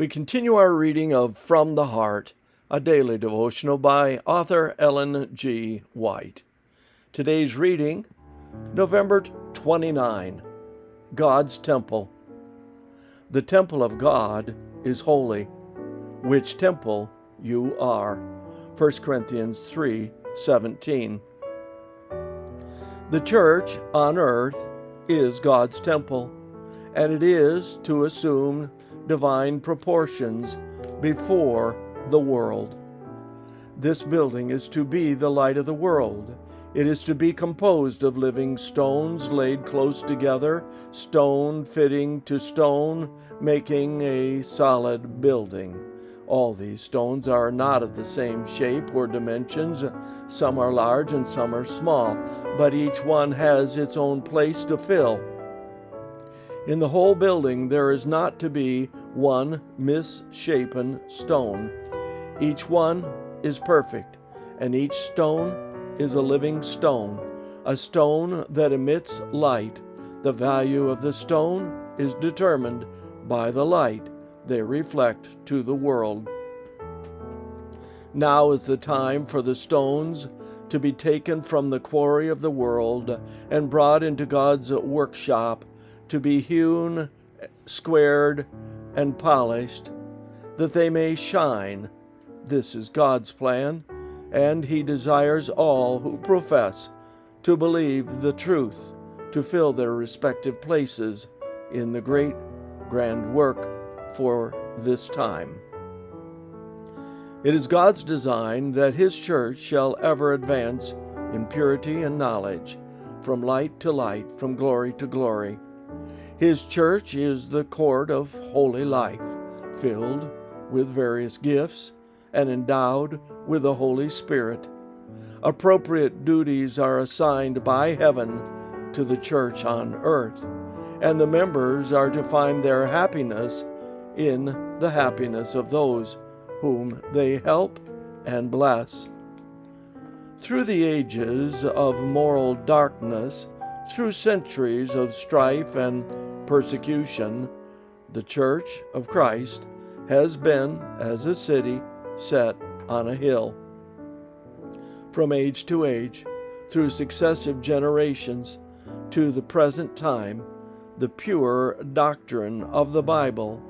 We continue our reading of From the Heart, a daily devotional by author Ellen G. White. Today's reading, November 29, God's Temple. The temple of God is holy, which temple you are. 1 Corinthians 3:17. The church on earth is God's temple, and it is to assume divine proportions before the world. This building is to be the light of the world. It is to be composed of living stones laid close together, stone fitting to stone, making a solid building. All these stones are not of the same shape or dimensions. Some are large and some are small, but each one has its own place to fill. In the whole building there is not to be one misshapen stone. Each one is perfect, and each stone is a living stone, a stone that emits light. The value of the stone is determined by the light they reflect to the world. Now is the time for the stones to be taken from the quarry of the world and brought into God's workshop, to be hewn, squared, and polished, that they may shine. This is God's plan, and He desires all who profess to believe the truth to fill their respective places in the great, grand work for this time. It is God's design that His church shall ever advance in purity and knowledge, from light to light, from glory to glory. His church is the court of holy life, filled with various gifts and endowed with the Holy Spirit. Appropriate duties are assigned by heaven to the church on earth, and the members are to find their happiness in the happiness of those whom they help and bless. Through the ages of moral darkness, through centuries of strife and persecution, the Church of Christ has been as a city set on a hill. From age to age, through successive generations, to the present time, the pure doctrine of the Bible,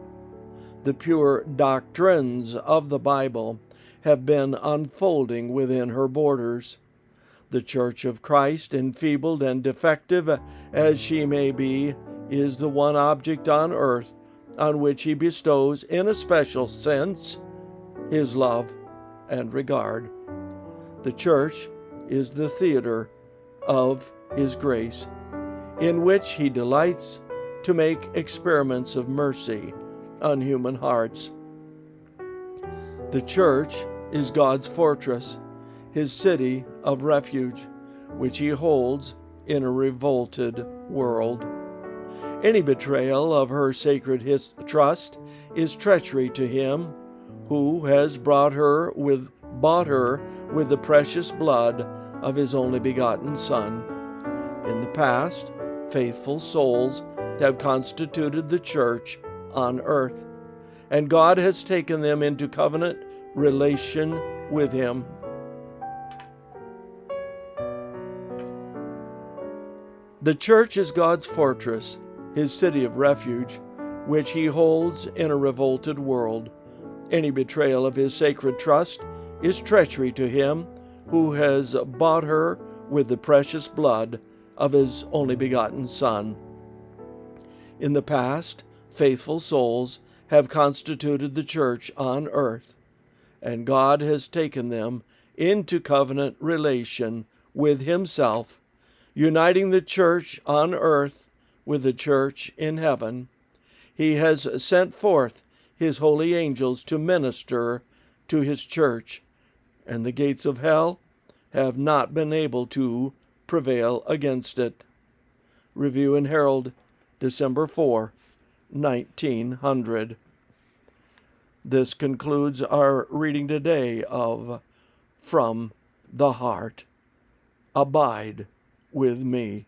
the pure doctrines of the Bible have been unfolding within her borders. The Church of Christ, enfeebled and defective as she may be, is the one object on earth on which He bestows, in a special sense, His love and regard. The church is the theater of His grace, in which He delights to make experiments of mercy on human hearts. The church is God's fortress, His city of refuge, which He holds in a revolted world. Any betrayal of her sacred trust is treachery to Him who has bought her with the precious blood of His only begotten Son. In the past, faithful souls have constituted the church on earth, and God has taken them into covenant relation with Him. The church is God's fortress, His city of refuge, which He holds in a revolted world. Any betrayal of His sacred trust is treachery to Him who has bought her with the precious blood of His only begotten Son. In the past, faithful souls have constituted the church on earth, and God has taken them into covenant relation with Himself, uniting the church on earth with the church in heaven. He has sent forth His holy angels to minister to His church, and the gates of hell have not been able to prevail against it. Review and Herald, December 4, 1900. This concludes our reading today of From the Heart. Abide with me.